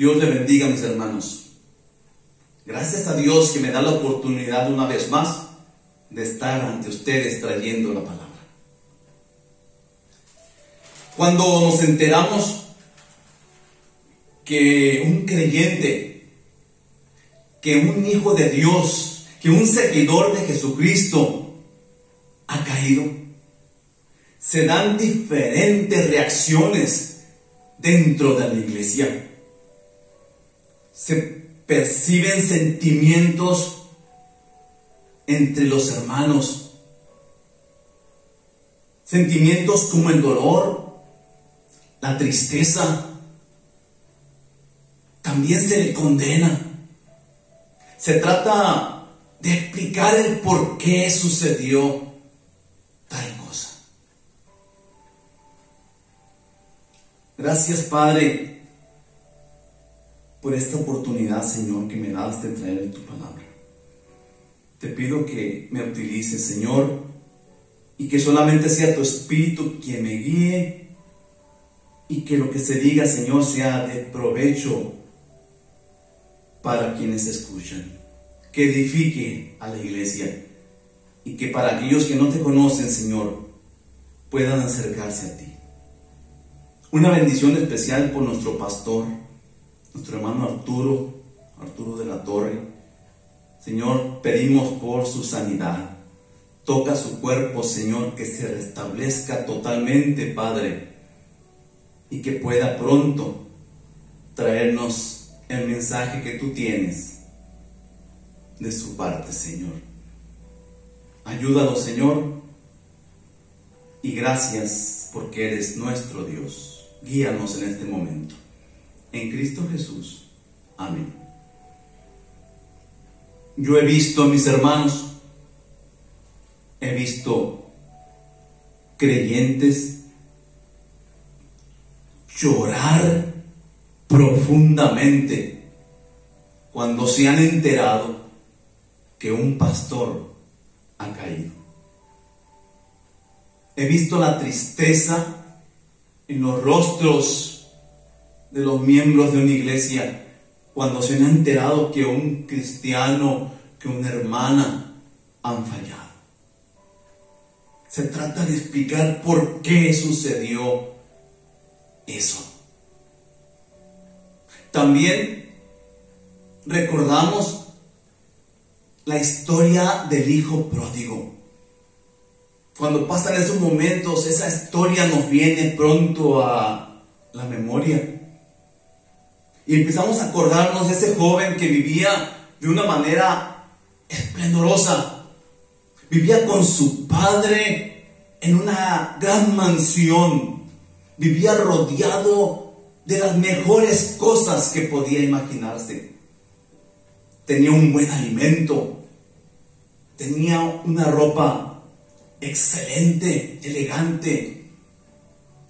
Dios le bendiga, mis hermanos. Gracias a Dios que me da la oportunidad una vez más de estar ante ustedes trayendo la palabra. Cuando nos enteramos que un creyente, que un hijo de Dios, que un seguidor de Jesucristo ha caído, se dan diferentes reacciones dentro de la iglesia. Se perciben sentimientos entre los hermanos, sentimientos como el dolor, la tristeza. También se le condena. Se trata de explicar el por qué sucedió tal cosa. Gracias, Padre, por esta oportunidad, Señor, que me das de traer tu palabra. Te pido que me utilices, Señor, y que solamente sea tu Espíritu quien me guíe, y que lo que se diga, Señor, sea de provecho para quienes escuchan, que edifique a la iglesia, y que para aquellos que no te conocen, Señor, puedan acercarse a ti. Una bendición especial por nuestro pastor, nuestro hermano Arturo de la Torre. Señor, pedimos por su sanidad. Toca su cuerpo, Señor, que se restablezca totalmente, Padre, y que pueda pronto traernos el mensaje que tú tienes de su parte, Señor. Ayúdalo, Señor, y gracias porque eres nuestro Dios. Guíanos en este momento. En Cristo Jesús. Amén. Yo he visto, mis hermanos, he visto creyentes llorar profundamente cuando se han enterado que un pastor ha caído. He visto la tristeza en los rostros de los miembros de una iglesia cuando se han enterado que un cristiano, que una hermana han fallado. Se trata de explicar por qué sucedió eso. También recordamos la historia del hijo pródigo. Cuando pasan esos momentos, esa historia nos viene pronto a la memoria. Y empezamos a acordarnos de ese joven que vivía de una manera esplendorosa. Vivía con su padre en una gran mansión. Vivía rodeado de las mejores cosas que podía imaginarse. Tenía un buen alimento. Tenía una ropa excelente, elegante.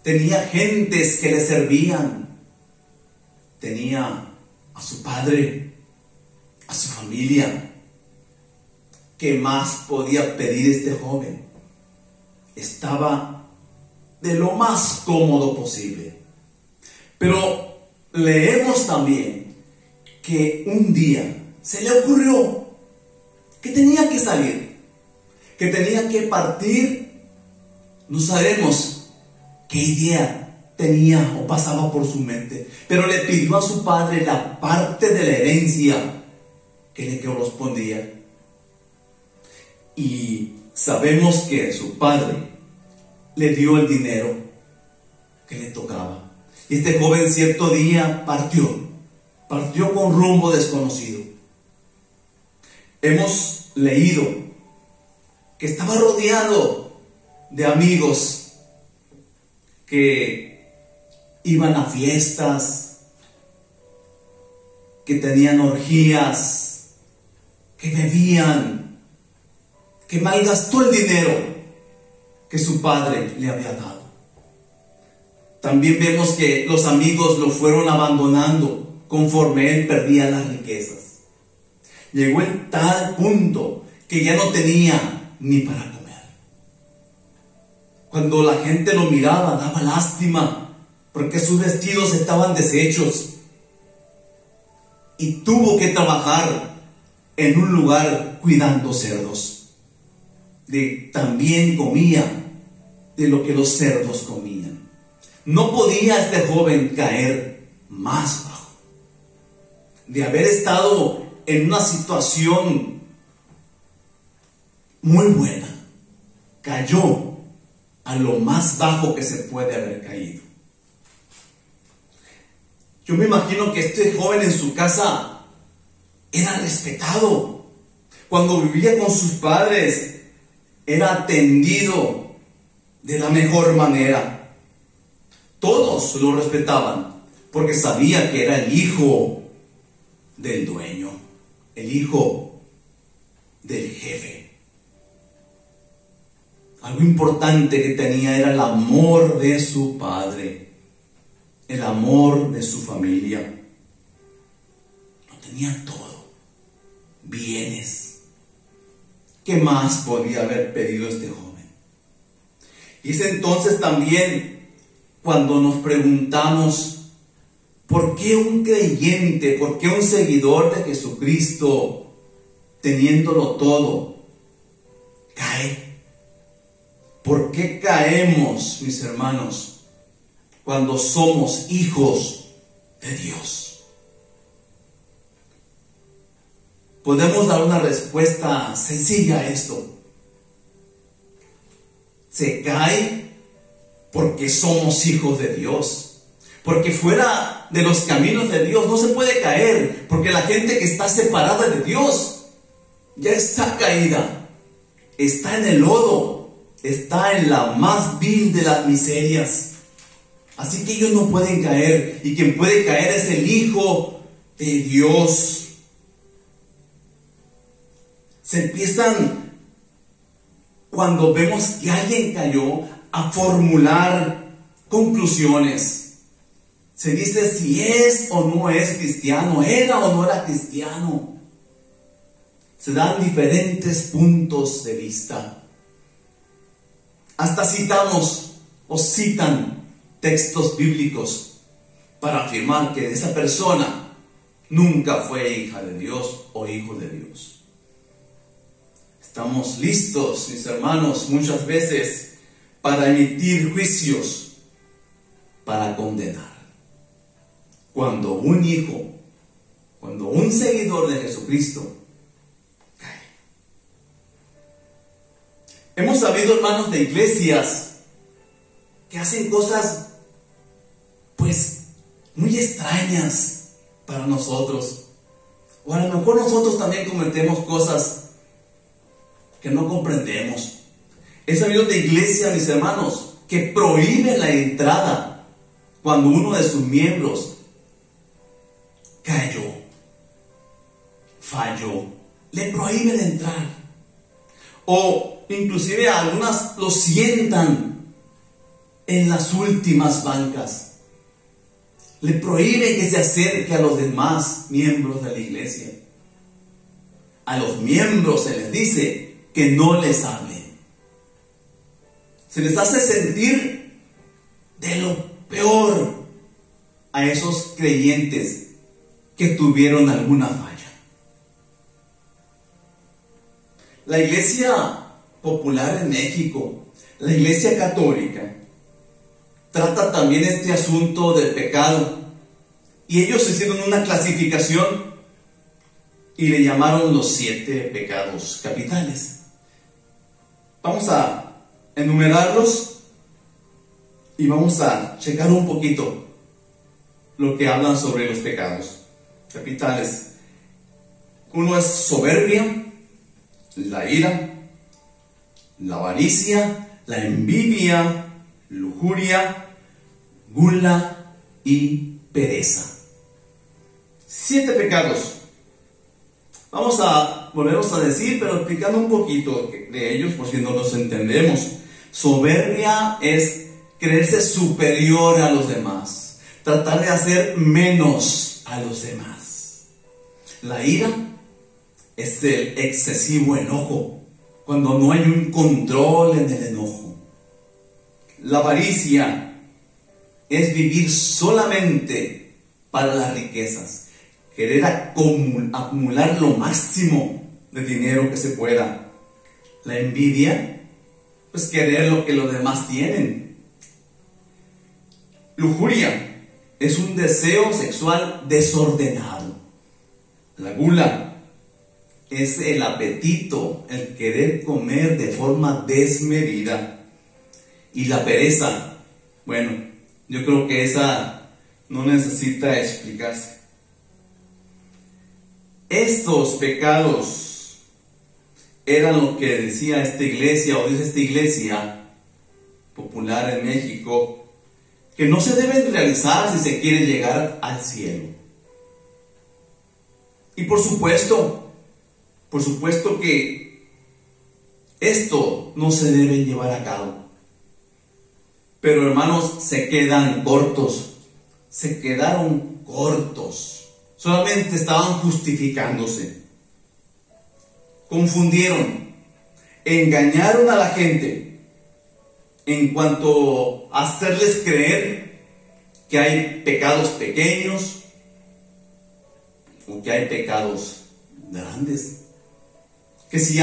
Tenía gentes que le servían. Tenía a su padre, a su familia. ¿Qué más podía pedir este joven? Estaba de lo más cómodo posible. Pero leemos también que un día se le ocurrió que tenía que salir, que tenía que partir. No sabemos qué idea tenía o pasaba por su mente, pero le pidió a su padre la parte de la herencia que le correspondía. Y sabemos que su padre le dio el dinero que le tocaba. Y este joven cierto día partió con rumbo desconocido. Hemos leído que estaba rodeado de amigos que iban a fiestas, que tenían orgías, que bebían, que malgastó el dinero que su padre le había dado. También vemos que los amigos lo fueron abandonando conforme él perdía las riquezas. Llegó en tal punto que ya no tenía ni para comer. Cuando la gente lo miraba, daba lástima, porque sus vestidos estaban deshechos. y tuvo que trabajar en un lugar cuidando cerdos. También comía de lo que los cerdos comían. No podía este joven caer más bajo. De haber estado en una situación muy buena, cayó a lo más bajo que se puede haber caído. Yo me imagino que este joven en su casa era respetado. Cuando vivía con sus padres, era atendido de la mejor manera. Todos lo respetaban porque sabía que era el hijo del dueño, el hijo del jefe. Algo importante que tenía era el amor de su padre, el amor de su familia. Lo tenía todo, bienes. ¿Qué más podía haber pedido este joven? Y es entonces también cuando nos preguntamos, ¿por qué un creyente, por qué un seguidor de Jesucristo, teniéndolo todo, cae? ¿Por qué caemos, mis hermanos, cuando somos hijos de Dios? Podemos dar una respuesta sencilla a esto. Se cae porque somos hijos de Dios. Porque fuera de los caminos de Dios no se puede caer, porque la gente que está separada de Dios ya está caída, está en el lodo, está en la más vil de las miserias. Así que ellos no pueden caer, y quien puede caer es el Hijo de Dios. Se empiezan, cuando vemos que alguien cayó, a formular conclusiones. Se dice si es o no es cristiano, era o no era cristiano. Se dan diferentes puntos de vista. Hasta citamos o citan textos bíblicos para afirmar que esa persona nunca fue hija de Dios o hijo de Dios. Estamos listos, mis hermanos, muchas veces para emitir juicios, para condenar. Cuando un hijo, cuando un seguidor de Jesucristo cae. Hemos sabido, hermanos, de iglesias que hacen cosas, pues, muy extrañas para nosotros. O a lo mejor nosotros también cometemos cosas que no comprendemos. He sabido de iglesia, mis hermanos, que prohíben la entrada cuando uno de sus miembros cayó, falló. Le prohíben entrar. O inclusive algunas lo sientan en las últimas bancas. Le prohíben que se acerque a los demás miembros de la iglesia. A los miembros se les dice que no les hablen. Se les hace sentir de lo peor a esos creyentes que tuvieron alguna falla. La iglesia popular en México, la iglesia católica, trata también este asunto del pecado. Y ellos hicieron una clasificación y le llamaron los 7 pecados capitales. Vamos a enumerarlos y vamos a checar un poquito lo que hablan sobre los pecados capitales. Uno es soberbia, la ira, la avaricia, la envidia, lujuria, gula y pereza. 7 pecados. Vamos a volverlos a decir, pero explicando un poquito de ellos por si no los entendemos. Soberbia es creerse superior a los demás, tratar de hacer menos a los demás. La ira es el excesivo enojo, cuando no hay un control en el enojo. La avaricia es vivir solamente para las riquezas, querer acumular lo máximo de dinero que se pueda. La envidia, pues querer lo que los demás tienen. Lujuria es un deseo sexual desordenado. La gula es el apetito, el querer comer de forma desmedida. Y la pereza, bueno, yo creo que esa no necesita explicarse. Estos pecados eran lo que decía esta iglesia, o dice esta iglesia popular en México, que no se deben realizar si se quiere llegar al cielo. Y por supuesto que esto no se debe llevar a cabo. Pero hermanos, se quedaron cortos. Solamente estaban justificándose. Confundieron, engañaron a la gente en cuanto a hacerles creer que hay pecados pequeños o que hay pecados grandes. Que si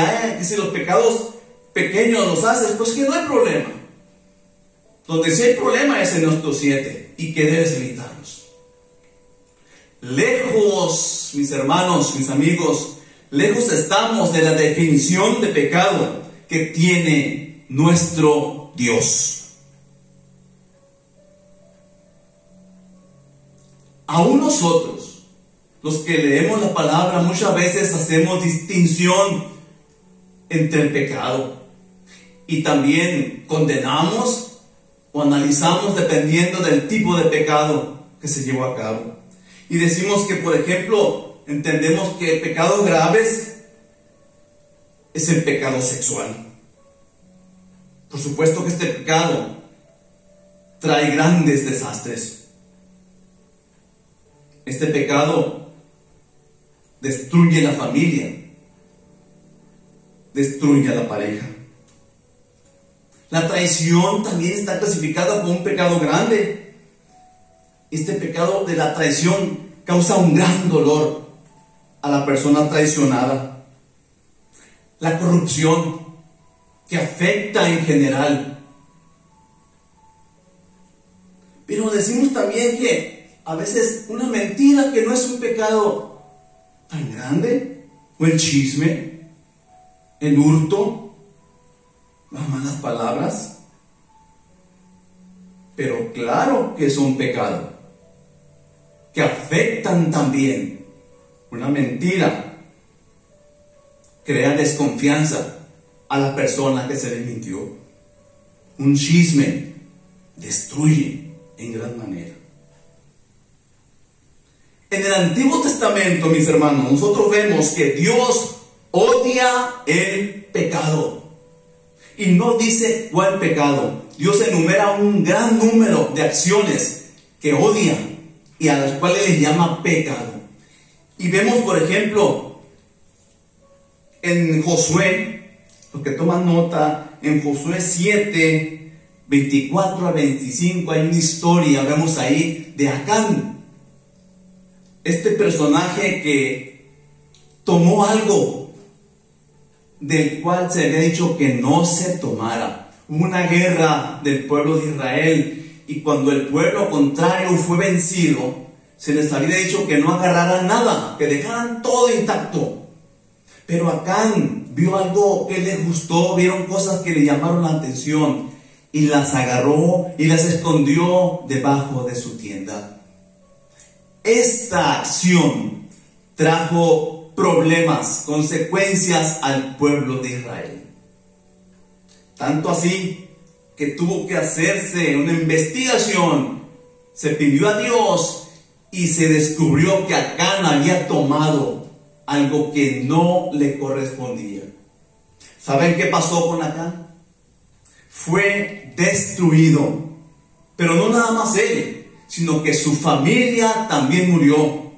los pecados pequeños los haces, pues que no hay problema. Donde sí hay problema es en nuestros 7 y que debes evitarlos. Lejos, mis hermanos, mis amigos, lejos estamos de la definición de pecado que tiene nuestro Dios. Aún nosotros, los que leemos la palabra, muchas veces hacemos distinción entre el pecado y también condenamos o analizamos dependiendo del tipo de pecado que se llevó a cabo. Y decimos que, por ejemplo, entendemos que pecados graves es el pecado sexual. Por supuesto que este pecado trae grandes desastres. Este pecado destruye la familia, destruye a la pareja. La traición también está clasificada como un pecado grande. Este pecado de la traición causa un gran dolor a la persona traicionada. La corrupción, que afecta en general. Pero decimos también que a veces una mentira que no es un pecado tan grande, o el chisme, el hurto, las malas palabras, pero claro que son pecados, que afectan también. Una mentira crea desconfianza a la persona que se le mintió. Un chisme destruye en gran manera. En el Antiguo Testamento, mis hermanos, nosotros vemos que Dios odia el pecado. Y no dice cuál pecado. Dios enumera un gran número de acciones que odia y a las cuales les llama pecado. Y vemos, por ejemplo, en Josué, los que toman nota, en Josué 7, 24 a 25, hay una historia, vemos ahí, de Acán. Este personaje que tomó algo del cual se había dicho que no se tomara. Hubo una guerra del pueblo de Israel, y cuando el pueblo contrario fue vencido, se les había dicho que no agarraran nada, que dejaran todo intacto. Pero Acán vio algo que le gustó, vieron cosas que le llamaron la atención, y las agarró y las escondió debajo de su tienda. Esta acción trajo problemas, consecuencias al pueblo de Israel. Tanto así que tuvo que hacerse una investigación. Se pidió a Dios y se descubrió que Acán había tomado algo que no le correspondía. ¿Saben qué pasó con Acán? Fue destruido. Pero no nada más él, sino que su familia también murió.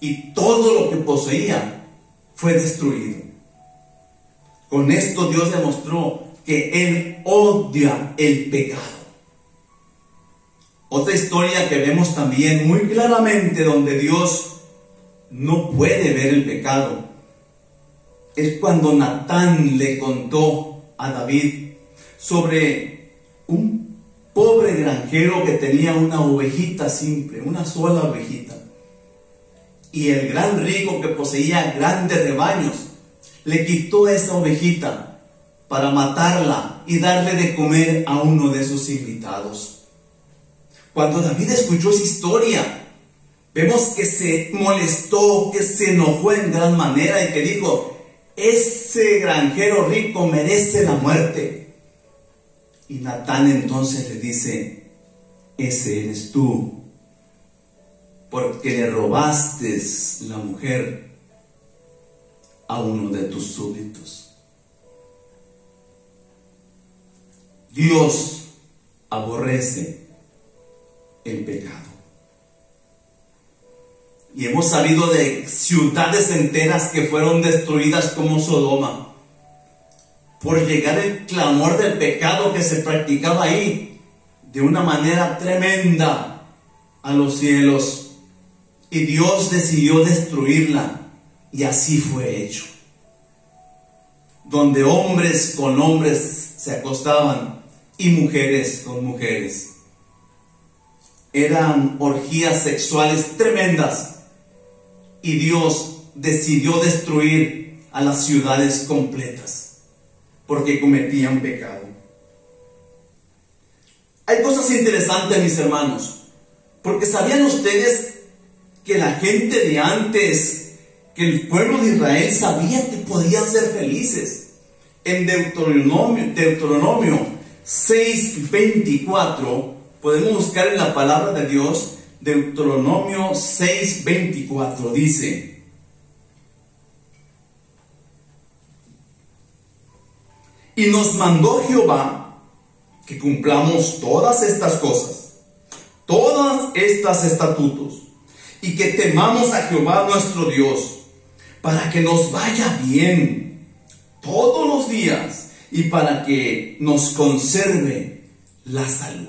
Y todo lo que poseía fue destruido. Con esto Dios demostró que Él odia el pecado. Otra historia que vemos también muy claramente donde Dios no puede ver el pecado es cuando Natán le contó a David sobre un pobre granjero que tenía una ovejita simple, una sola ovejita. Y el gran rico que poseía grandes rebaños le quitó esa ovejita para matarla y darle de comer a uno de sus invitados. Cuando David escuchó esa historia, vemos que se molestó, que se enojó en gran manera y que dijo: ese granjero rico merece la muerte. Y Natán entonces le dice: ese eres tú, porque le robaste la mujer a uno de tus súbditos. Dios aborrece el pecado. Y hemos sabido de ciudades enteras que fueron destruidas como Sodoma, por llegar el clamor del pecado que se practicaba ahí de una manera tremenda a los cielos. Y Dios decidió destruirla, y así fue hecho. Donde hombres con hombres se acostaban y mujeres con mujeres. Eran orgías sexuales tremendas. Y Dios decidió destruir a las ciudades completas porque cometían pecado. Hay cosas interesantes, mis hermanos, porque ¿sabían ustedes que la gente de antes, que el pueblo de Israel sabía que podían ser felices? En Deuteronomio 6:24, podemos buscar en la palabra de Dios. Deuteronomio 6:24 dice: y nos mandó Jehová que cumplamos todas estas cosas, todas estas estatutos, y que temamos a Jehová nuestro Dios, para que nos vaya bien todos los días y para que nos conserve la salud.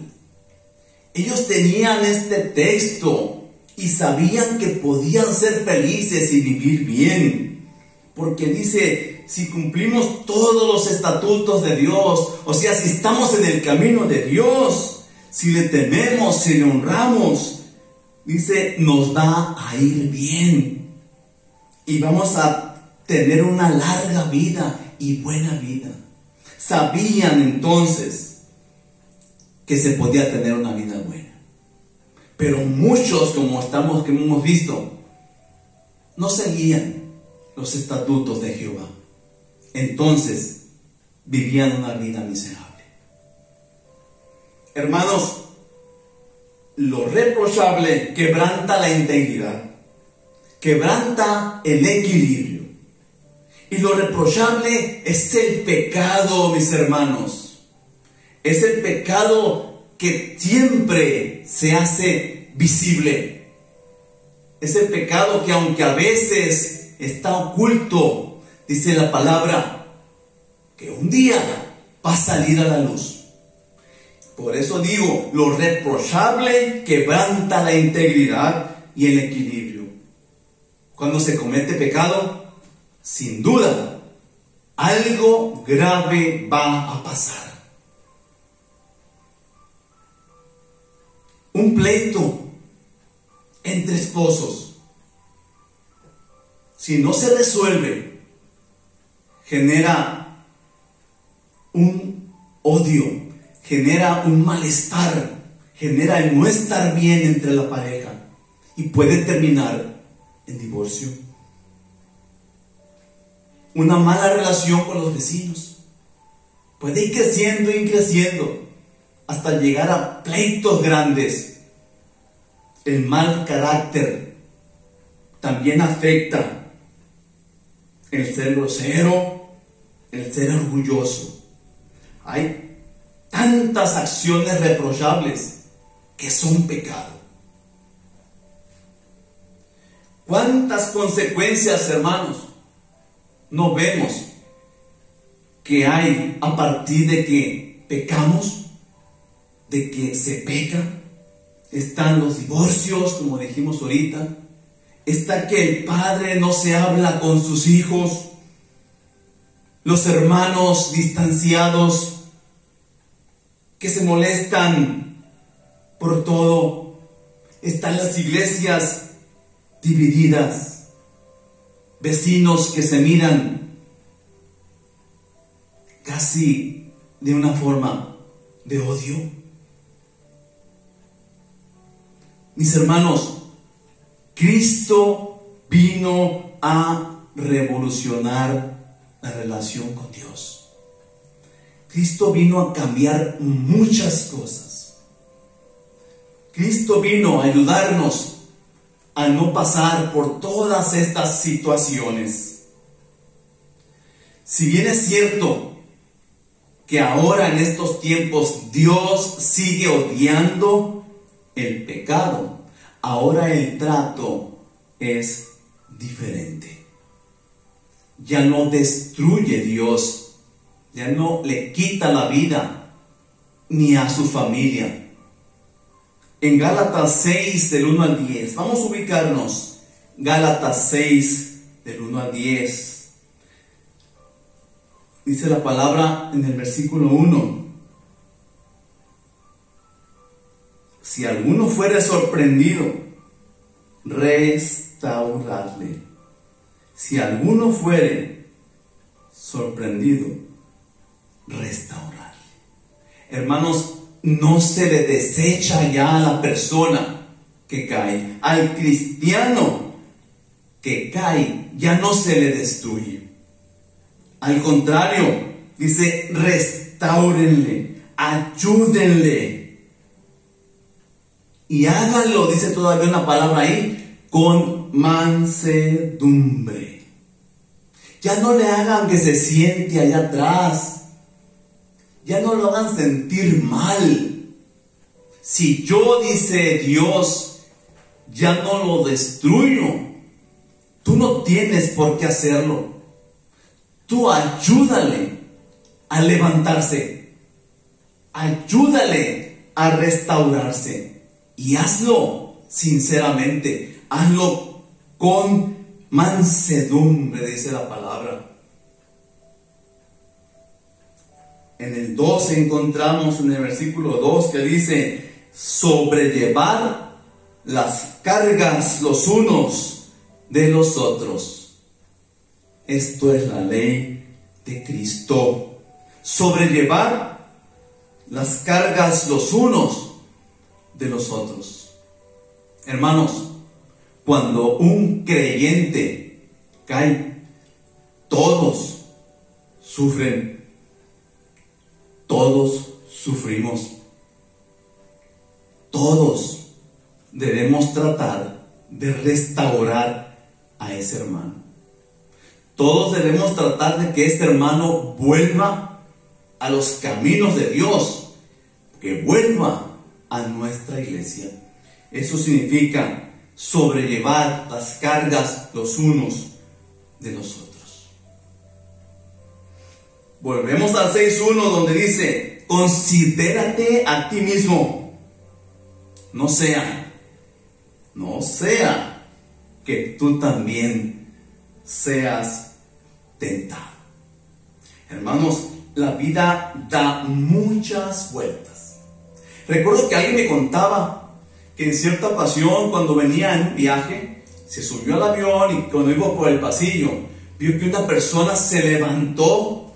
Ellos tenían este texto y sabían que podían ser felices y vivir bien. Porque dice, si cumplimos todos los estatutos de Dios, o sea, si estamos en el camino de Dios, si le tememos, si le honramos, dice, nos va a ir bien. Y vamos a tener una larga vida y buena vida. Sabían entonces que se podía tener una vida buena. Pero muchos, como hemos visto, no seguían los estatutos de Jehová. Entonces, vivían una vida miserable. Hermanos, lo reprochable quebranta la integridad, quebranta el equilibrio. Y lo reprochable es el pecado, mis hermanos. Es el pecado que siempre se hace visible. Es el pecado que, aunque a veces está oculto, dice la palabra, que un día va a salir a la luz. Por eso digo, lo reprochable quebranta la integridad y el equilibrio. Cuando se comete pecado, sin duda, algo grave va a pasar. Un pleito entre esposos, si no se resuelve, genera un odio, genera un malestar, genera el no estar bien entre la pareja y puede terminar en divorcio. Una mala relación con los vecinos puede ir creciendo hasta llegar a pleitos grandes. El mal carácter también afecta el ser grosero, el ser orgulloso. Hay tantas acciones reprochables que son pecado. ¿Cuántas consecuencias, hermanos, no vemos que hay a partir de que pecamos, de que se peca? Están los divorcios, como dijimos ahorita, está que el padre no se habla con sus hijos, los hermanos distanciados, que se molestan por todo. Están las iglesias divididas, vecinos que se miran casi de una forma de odio. Mis hermanos, Cristo vino a revolucionar la relación con Dios. Cristo vino a cambiar muchas cosas. Cristo vino a ayudarnos a no pasar por todas estas situaciones. Si bien es cierto que ahora en estos tiempos Dios sigue odiando el pecado, ahora el trato es diferente. Ya no destruye Dios, ya no le quita la vida ni a su familia. En Gálatas 6 del 1 al 10, vamos a ubicarnos. Gálatas 6 del 1 al 10. Dice la palabra en el versículo 1: si alguno fuere sorprendido, restauradle. Si alguno fuere sorprendido, restauradle. Hermanos, no se le desecha ya a la persona que cae. Al cristiano que cae, ya no se le destruye. Al contrario, dice, restáurenle, ayúdenle. Y háganlo, dice todavía una palabra ahí, con mansedumbre. Ya no le hagan que se siente allá atrás. Ya no lo hagan sentir mal. Si yo, dice Dios, ya no lo destruyo, tú no tienes por qué hacerlo. Tú ayúdale a levantarse. Ayúdale a restaurarse. Y hazlo sinceramente. Hazlo con mansedumbre, dice la palabra. En el 2 encontramos en el versículo 2 que dice: sobrellevar las cargas los unos de los otros. Esto es la ley de Cristo. Sobrellevar las cargas los unos de los otros. Hermanos, cuando un creyente cae, todos sufren. Todos sufrimos. Todos debemos tratar de restaurar a ese hermano. Todos debemos tratar de que este hermano vuelva a los caminos de Dios, que vuelva a nuestra iglesia. Eso significa sobrellevar las cargas los unos de los otros. Volvemos al 6.1, donde dice: considérate a ti mismo. No sea que tú también seas tentado. Hermanos, la vida da muchas vueltas. Recuerdo que alguien me contaba que en cierta ocasión, cuando venía en un viaje, se subió al avión y cuando iba por el pasillo, vio que una persona se levantó,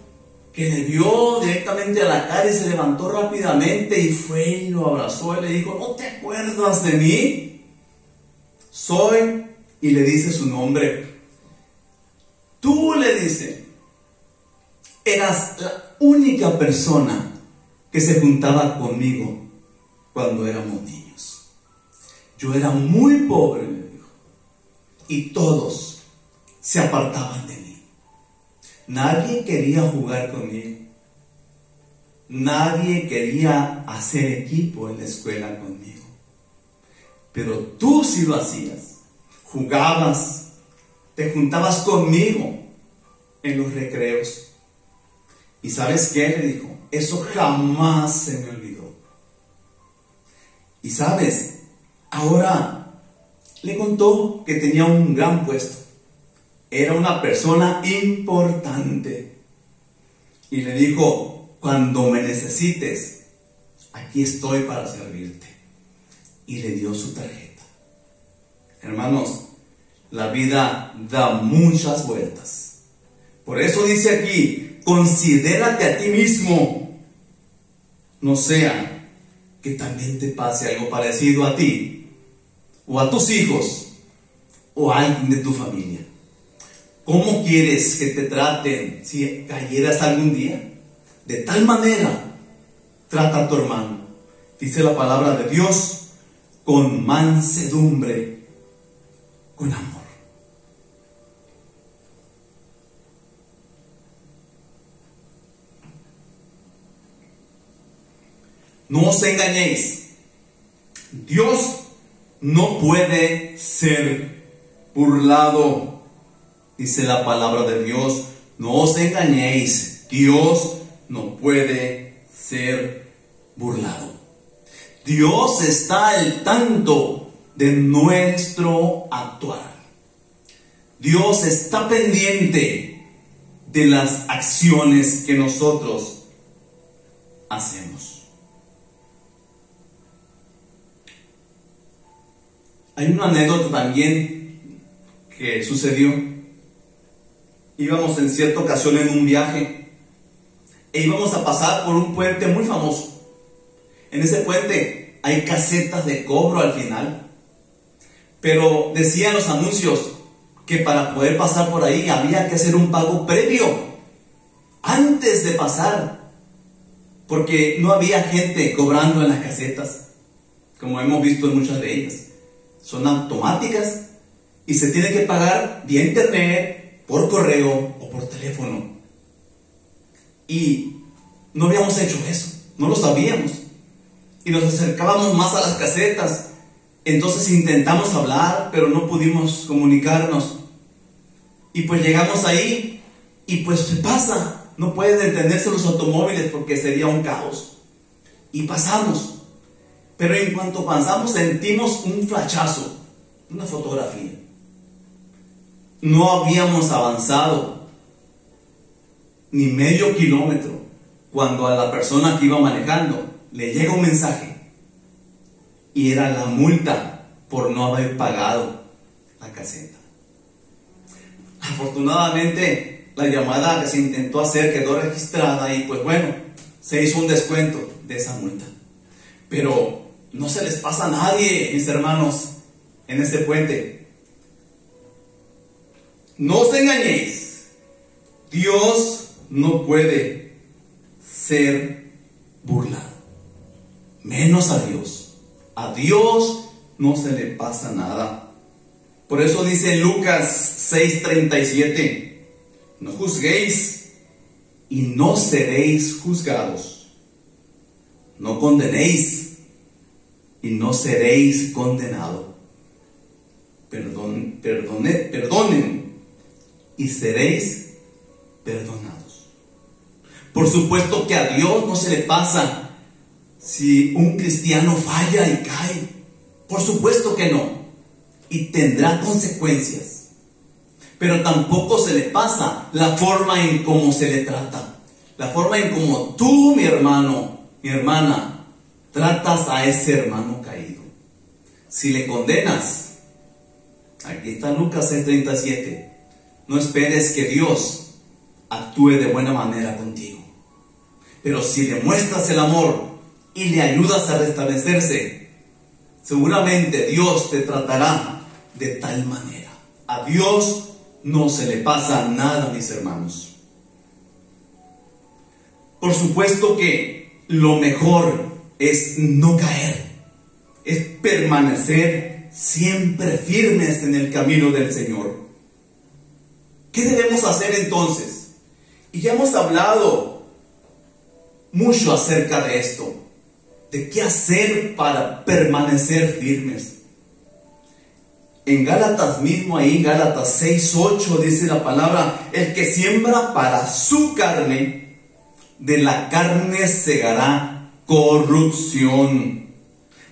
que le vio directamente a la cara y se levantó rápidamente y fue y lo abrazó y le dijo: ¿no te acuerdas de mí? Soy, y le dice su nombre. Tú, le dice, eras la única persona que se juntaba conmigo cuando éramos niños. Yo era muy pobre, le dijo, y todos se apartaban de mí. Nadie quería jugar conmigo. Nadie quería hacer equipo en la escuela conmigo. Pero tú sí lo hacías. Jugabas, te juntabas conmigo en los recreos. ¿Y sabes qué? Le dijo: eso jamás se me olvidó. Y sabes, ahora le contó que tenía un gran puesto. Era una persona importante. Y le dijo: cuando me necesites, aquí estoy para servirte. Y le dio su tarjeta. Hermanos, la vida da muchas vueltas. Por eso dice aquí: considérate a ti mismo. No sea que también te pase algo parecido a ti, o a tus hijos, o a alguien de tu familia. ¿Cómo quieres que te traten si cayeras algún día? De tal manera trata a tu hermano. Dice la palabra de Dios: con mansedumbre, con amor. No os engañéis. Dios no puede ser burlado. Dice la palabra de Dios: no os engañéis. Dios no puede ser burlado. Dios está al tanto de nuestro actuar. Dios está pendiente de las acciones que nosotros hacemos. Hay una anécdota también que sucedió. Íbamos en cierta ocasión en un viaje e íbamos a pasar por un puente muy famoso. En ese puente hay casetas de cobro al final, pero decían los anuncios que para poder pasar por ahí había que hacer un pago previo antes de pasar, porque no había gente cobrando en las casetas, como hemos visto en muchas de ellas. Son automáticas y se tiene que pagar vía internet, por correo o por teléfono. Y no habíamos hecho eso, no lo sabíamos. Y nos acercábamos más a las casetas. Entonces intentamos hablar, pero no pudimos comunicarnos. Y pues llegamos ahí y pues se pasa. No pueden detenerse los automóviles porque sería un caos. Y pasamos. Pero en cuanto pasamos sentimos un flachazo, una fotografía. No habíamos avanzado ni medio kilómetro cuando a la persona que iba manejando le llega un mensaje y era la multa por no haber pagado la caseta. Afortunadamente la llamada que se intentó hacer quedó registrada y pues bueno, se hizo un descuento de esa multa. Pero no se les pasa a nadie, mis hermanos, en este puente. No os engañéis. Dios no puede ser burlado. Menos a Dios. A Dios no se le pasa nada. Por eso dice Lucas 6:37: no juzguéis y no seréis juzgados. No condenéis y no seréis condenados. Perdonen y seréis perdonados. Por supuesto que a Dios no se le pasa si un cristiano falla y cae. Por supuesto que no. Y tendrá consecuencias. Pero tampoco se le pasa la forma en cómo se le trata. La forma en cómo tú, mi hermano, mi hermana, tratas a ese hermano caído. Si le condenas, aquí está Lucas 6:37, no esperes que Dios actúe de buena manera contigo. Pero si le muestras el amor y le ayudas a restablecerse, seguramente Dios te tratará de tal manera. A Dios no se le pasa nada, mis hermanos. Por supuesto que lo mejor es no caer, es permanecer siempre firmes en el camino del Señor. ¿Qué debemos hacer entonces? Y ya hemos hablado mucho acerca de esto, de qué hacer para permanecer firmes. En Gálatas mismo, ahí Gálatas 6:8 dice la palabra: el que siembra para su carne, de la carne segará corrupción,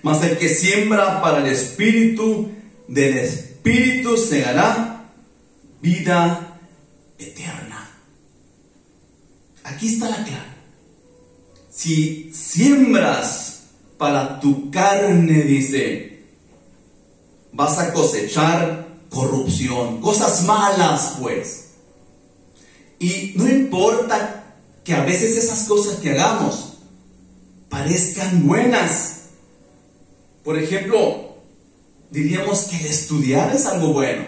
mas el que siembra para el Espíritu, del Espíritu segará vida eterna. Aquí está la clave. Si siembras para tu carne, dice, vas a cosechar corrupción, cosas malas, pues. Y no importa que a veces esas cosas que hagamos parezcan buenas. Por ejemplo, diríamos que el estudiar es algo bueno.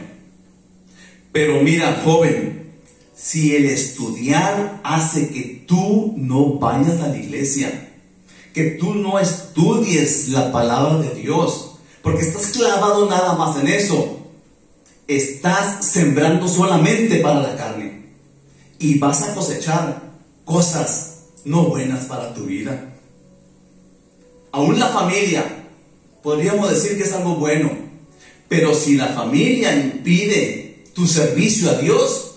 Pero mira, joven, si el estudiar hace que tú no vayas a la iglesia, que tú no estudies la palabra de Dios, porque estás clavado nada más en eso, estás sembrando solamente para la carne y vas a cosechar cosas no buenas para tu vida. Aún la familia, podríamos decir que es algo bueno, pero si la familia impide tu servicio a Dios,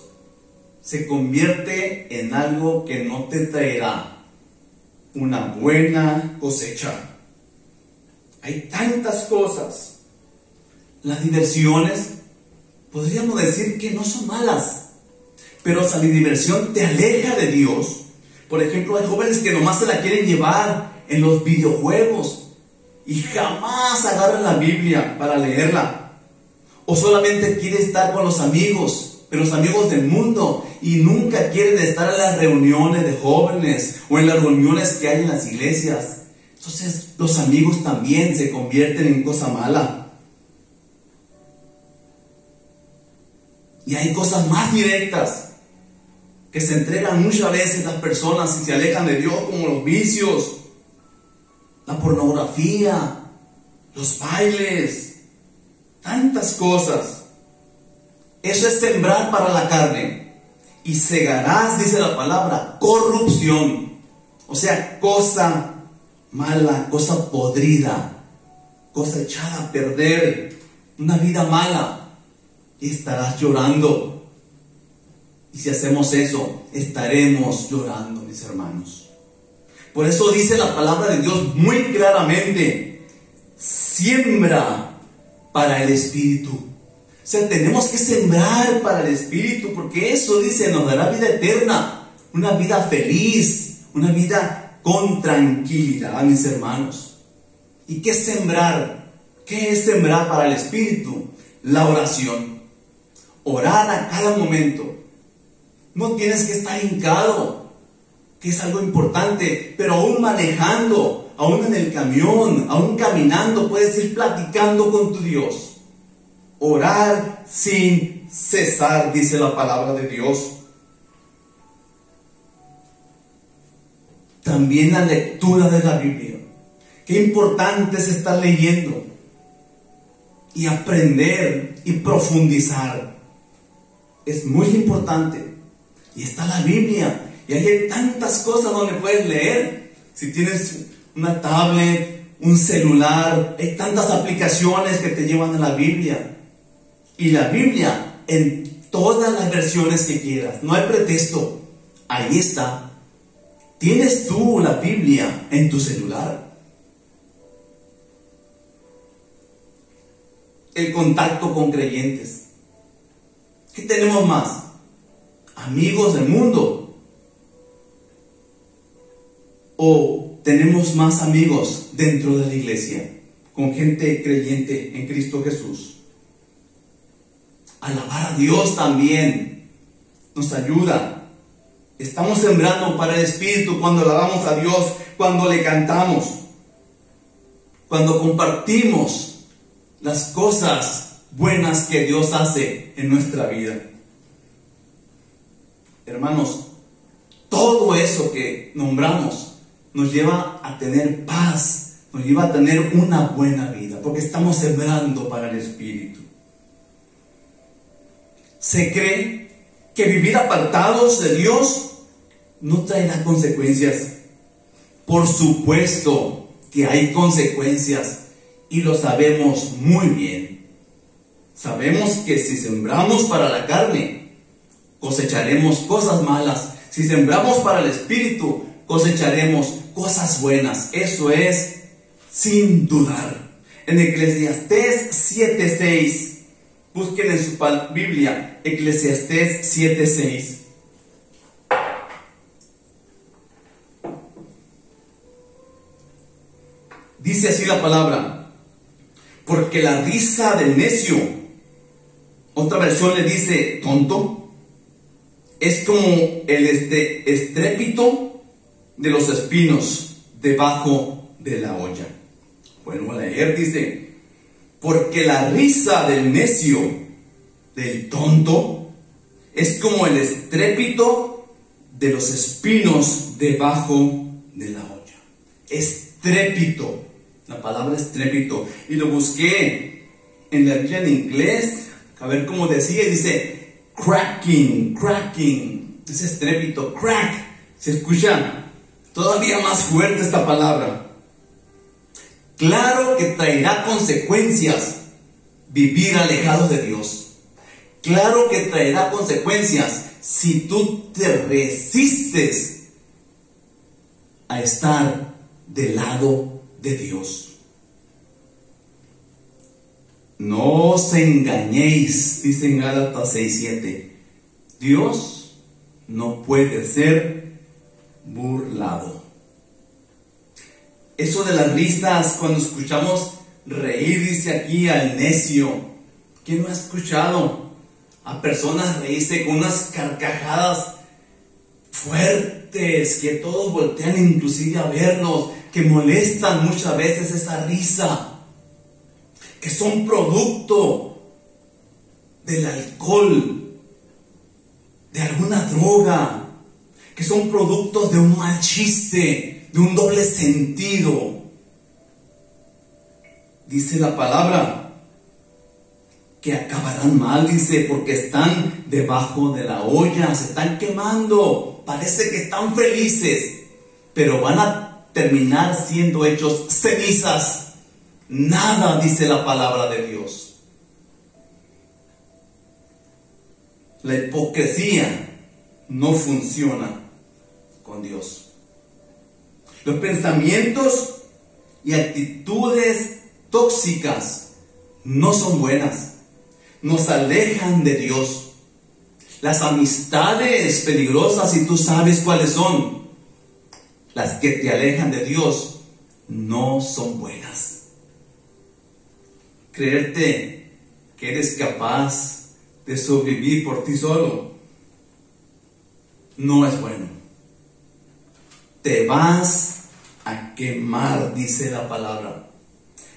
se convierte en algo que no te traerá una buena cosecha. Hay tantas cosas. Las diversiones, podríamos decir que no son malas, pero si la diversión te aleja de Dios. Por ejemplo, hay jóvenes que nomás se la quieren llevar en los videojuegos y jamás agarran la Biblia para leerla. O solamente quiere estar con los amigos, pero los amigos del mundo, y nunca quieren estar en las reuniones de jóvenes o en las reuniones que hay en las iglesias. Entonces los amigos también se convierten en cosa mala. Y hay cosas más directas que se entregan muchas veces las personas y se alejan de Dios, como los vicios, la pornografía, los bailes, tantas cosas. Eso es sembrar para la carne. Y segarás, dice la palabra, corrupción. O sea, cosa mala, cosa podrida, cosa echada a perder, una vida mala. Y estarás llorando. Y si hacemos eso, estaremos llorando, mis hermanos. Por eso dice la palabra de Dios muy claramente: siembra para el Espíritu. O sea, tenemos que sembrar para el Espíritu, porque eso, dice, nos dará vida eterna, una vida feliz, una vida con tranquilidad, mis hermanos. ¿Y qué es sembrar? ¿Qué es sembrar para el Espíritu? La oración. Orar a cada momento. No tienes que estar hincado, que es algo importante, pero aún manejando, aún en el camión, aún caminando, puedes ir platicando con tu Dios. Orar sin cesar, dice la palabra de Dios. También la lectura de la Biblia. Qué importante es estar leyendo y aprender y profundizar. Es muy importante. Y está la Biblia. Y ahí hay tantas cosas donde puedes leer. Si tienes una tablet, un celular, hay tantas aplicaciones que te llevan a la Biblia. Y la Biblia en todas las versiones que quieras. No hay pretexto. Ahí está. ¿Tienes tú la Biblia en tu celular? El contacto con creyentes. ¿Qué tenemos más? Amigos del mundo. ¿O tenemos más amigos dentro de la iglesia, con gente creyente en Cristo Jesús? Alabar a Dios también nos ayuda. Estamos sembrando para el Espíritu cuando alabamos a Dios, cuando le cantamos, cuando compartimos las cosas buenas que Dios hace en nuestra vida. Hermanos, todo eso que nombramos nos lleva a tener paz, nos lleva a tener una buena vida, porque estamos sembrando para el Espíritu. Se cree que vivir apartados de Dios no traerá consecuencias. Por supuesto que hay consecuencias, y lo sabemos muy bien. Sabemos que si sembramos para la carne, cosecharemos cosas malas. Si sembramos para el Espíritu, cosecharemos cosas buenas. Eso es sin dudar. En Eclesiastés 7:6, busquen en su Biblia, Eclesiastés 7:6. Dice así la palabra: porque la risa del necio, otra versión le dice tonto, es como el estrépito de los espinos debajo de la olla. Vuelvo a leer, dice: porque la risa del necio, del tonto, es como el estrépito de los espinos debajo de la olla. Estrépito, la palabra estrépito. Y lo busqué en la Biblia en inglés, a ver cómo decía, y dice cracking, ese estrépito, crack. Se escucha todavía más fuerte esta palabra. Claro que traerá consecuencias vivir alejado de Dios. Claro que traerá consecuencias si tú te resistes a estar del lado de Dios. No os engañéis, dice en Gálatas 6:7. Dios no puede ser burlado. Eso de las risas, cuando escuchamos reír, dice aquí, al necio. ¿Quién no ha escuchado a personas reírse con unas carcajadas fuertes, que todos voltean inclusive a verlos, que molestan muchas veces esa risa, que son producto del alcohol, de alguna droga, que son productos de un mal chiste, de un doble sentido? Dice la palabra que acabarán mal, dice, porque están debajo de la olla, se están quemando, parece que están felices, pero van a terminar siendo hechos cenizas. Nada, dice la palabra de Dios. La hipocresía no funciona con Dios. Los pensamientos y actitudes tóxicas no son buenas, nos alejan de Dios. Las amistades peligrosas, si tú sabes cuáles son, las que te alejan de Dios, no son buenas. Creerte que eres capaz de sobrevivir por ti solo no es bueno. Te vas a quemar, dice la palabra.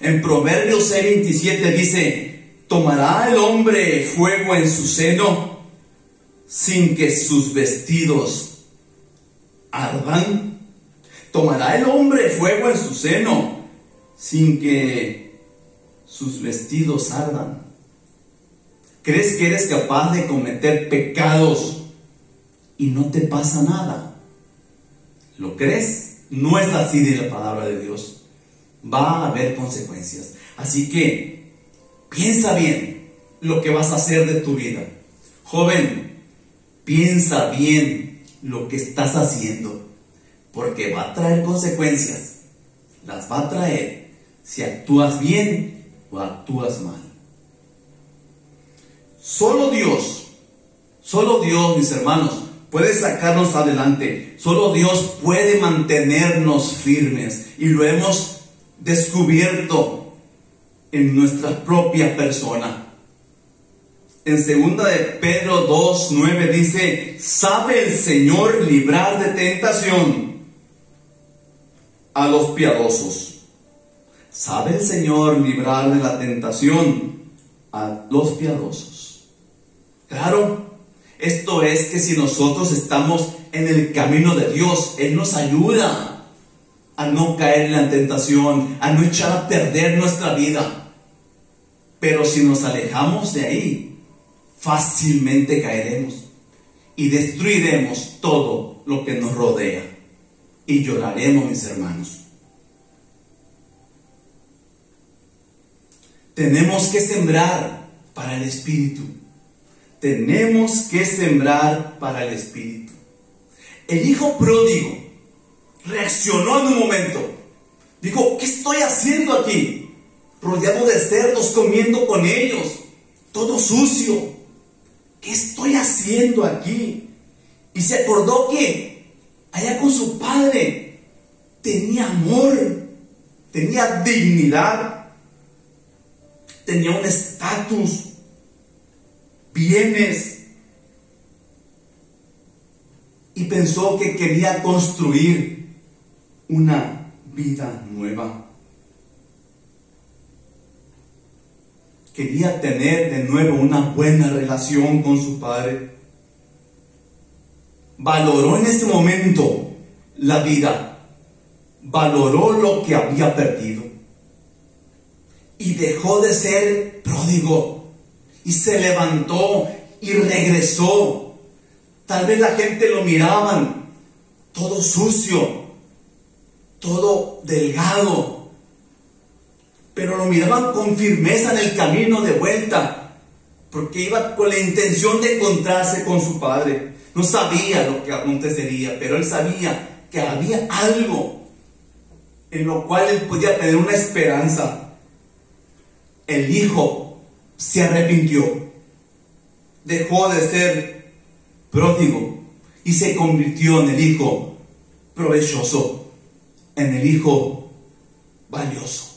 En Proverbios 6:27 dice: ¿tomará el hombre fuego en su seno sin que sus vestidos ardan? ¿Tomará el hombre fuego en su seno sin que sus vestidos ardan? ¿Crees que eres capaz de cometer pecados y no te pasa nada? ¿Lo crees? No es así de la palabra de Dios. Va a haber consecuencias. Así que piensa bien lo que vas a hacer de tu vida. Joven, piensa bien lo que estás haciendo, porque va a traer consecuencias. Las va a traer si actúas bien o actúas mal. Solo Dios, mis hermanos, puede sacarnos adelante. Solo Dios puede mantenernos firmes, y lo hemos descubierto en nuestra propia persona. En 2 de Pedro 2:9 dice: ¿sabe el Señor librar de tentación a los piadosos? ¿Sabe el Señor librar de la tentación a los piadosos? Claro. Esto es que si nosotros estamos en el camino de Dios, Él nos ayuda a no caer en la tentación, a no echar a perder nuestra vida. Pero si nos alejamos de ahí, fácilmente caeremos y destruiremos todo lo que nos rodea, y lloraremos, mis hermanos. Tenemos que sembrar para el Espíritu. Tenemos que sembrar para el Espíritu. El hijo pródigo reaccionó en un momento. Dijo: ¿qué estoy haciendo aquí? rodeado de cerdos, comiendo con ellos, todo sucio. ¿Qué estoy haciendo aquí? Y se acordó que allá con su padre tenía amor, tenía dignidad, tenía un estatus, bienes, y pensó que quería construir una vida nueva. Quería tener de nuevo una buena relación con su padre. Valoró en ese momento la vida, valoró lo que había perdido y dejó de ser pródigo y se levantó y regresó. Tal vez la gente lo miraban todo sucio, todo delgado, pero lo miraban con firmeza en el camino de vuelta, porque iba con la intención de encontrarse con su padre. No sabía lo que acontecería, pero él sabía que había algo en lo cual él podía tener una esperanza. El hijo se arrepintió, dejó de ser pródigo y se convirtió en el hijo provechoso, en el hijo valioso.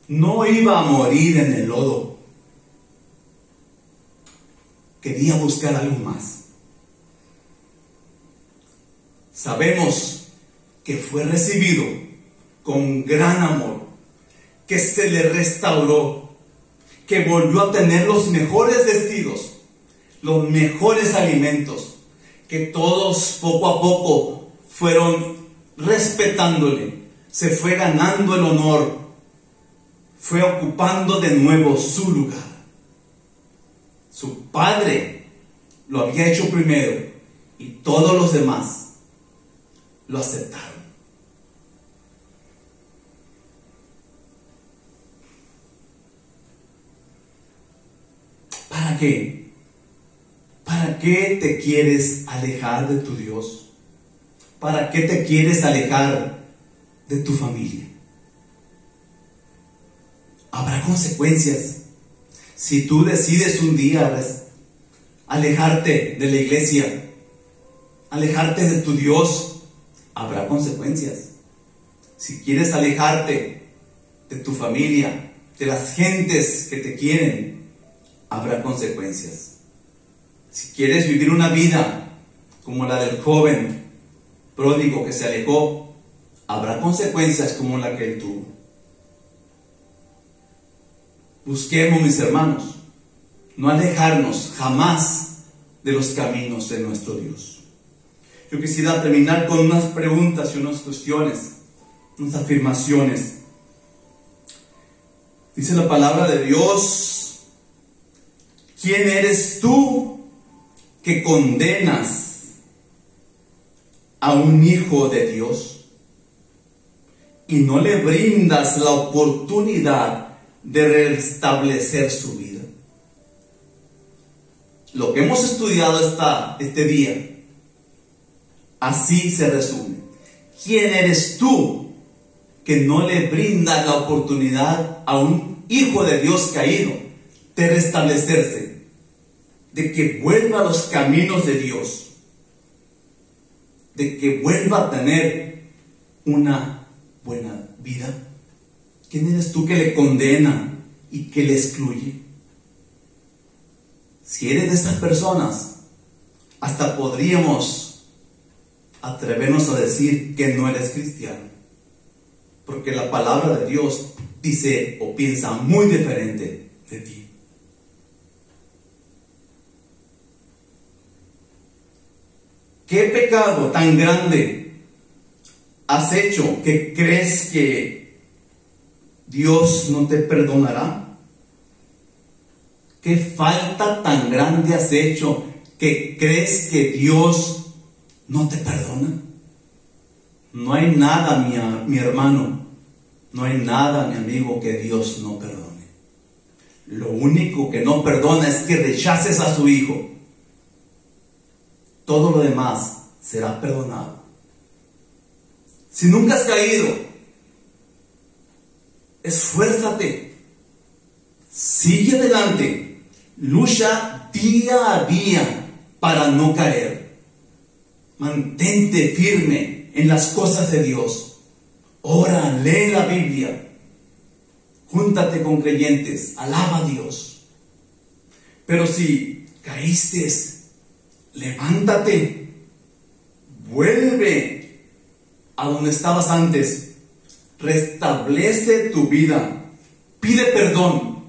No iba a morir en el lodo. Quería buscar algo más. Sabemos que fue recibido con gran amor, que se le restauró, que volvió a tener los mejores vestidos, los mejores alimentos, que todos poco a poco fueron respetándole, se fue ganando el honor, fue ocupando de nuevo su lugar. Su padre lo había hecho primero y todos los demás lo aceptaron. ¿Para qué? ¿Para qué te quieres alejar de tu Dios? ¿Para qué te quieres alejar de tu familia? Habrá consecuencias. Si tú decides un día alejarte de la iglesia, alejarte de tu Dios, habrá consecuencias. Si quieres alejarte de tu familia, de las gentes que te quieren, habrá consecuencias. Si quieres vivir una vida como la del joven pródigo que se alejó, habrá consecuencias como la que él tuvo. Busquemos, mis hermanos, no alejarnos jamás de los caminos de nuestro Dios. Yo quisiera terminar con unas preguntas y unas cuestiones, unas afirmaciones. Dice la palabra de Dios: ¿quién eres tú que condenas a un hijo de Dios y no le brindas la oportunidad de restablecer su vida? Lo que hemos estudiado este día, así se resume. ¿Quién eres tú que no le brindas la oportunidad a un hijo de Dios caído de restablecerse, de que vuelva a los caminos de Dios, de que vuelva a tener una buena vida? ¿Quién eres tú que le condena y que le excluye? Si eres de esas personas, hasta podríamos atrevernos a decir que no eres cristiano, porque la palabra de Dios dice o piensa muy diferente de ti. ¿Qué pecado tan grande has hecho que crees que Dios no te perdonará? ¿Qué falta tan grande has hecho que crees que Dios no te perdona? No hay nada, mi hermano, no hay nada, mi amigo, que Dios no perdone. Lo único que no perdona es que rechaces a su Hijo. Todo lo demás será perdonado. Si nunca has caído, esfuérzate, sigue adelante, lucha día a día para no caer. Mantente firme en las cosas de Dios. Ora, lee la Biblia, júntate con creyentes, alaba a Dios. Pero si caíste, levántate, vuelve a donde estabas antes, restablece tu vida, pide perdón,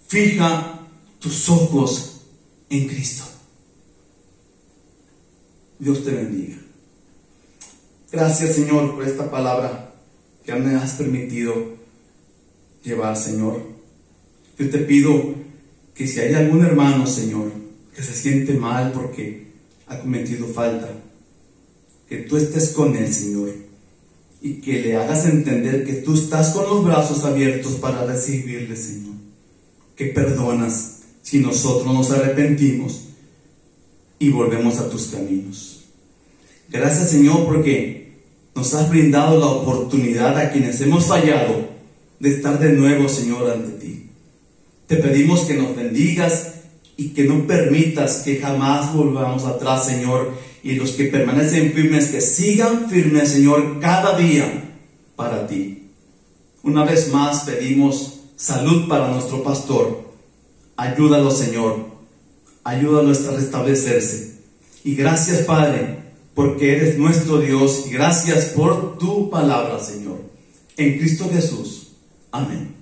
fija tus ojos en Cristo. Dios te bendiga. Gracias, Señor, por esta palabra que me has permitido llevar, Señor. Yo te pido que si hay algún hermano, Señor, que se siente mal porque ha cometido falta, que tú estés con él, Señor, y que le hagas entender que tú estás con los brazos abiertos para recibirle, Señor, que perdonas si nosotros nos arrepentimos y volvemos a tus caminos. Gracias, Señor, porque nos has brindado la oportunidad a quienes hemos fallado de estar de nuevo, Señor, ante ti. Te pedimos que nos bendigas y que no permitas que jamás volvamos atrás, Señor, y los que permanecen firmes, que sigan firmes, Señor, cada día para ti. Una vez más pedimos salud para nuestro pastor. Ayúdalo, Señor, ayúdalo a restablecerse. Y gracias, Padre, porque eres nuestro Dios, y gracias por tu palabra, Señor. En Cristo Jesús. Amén.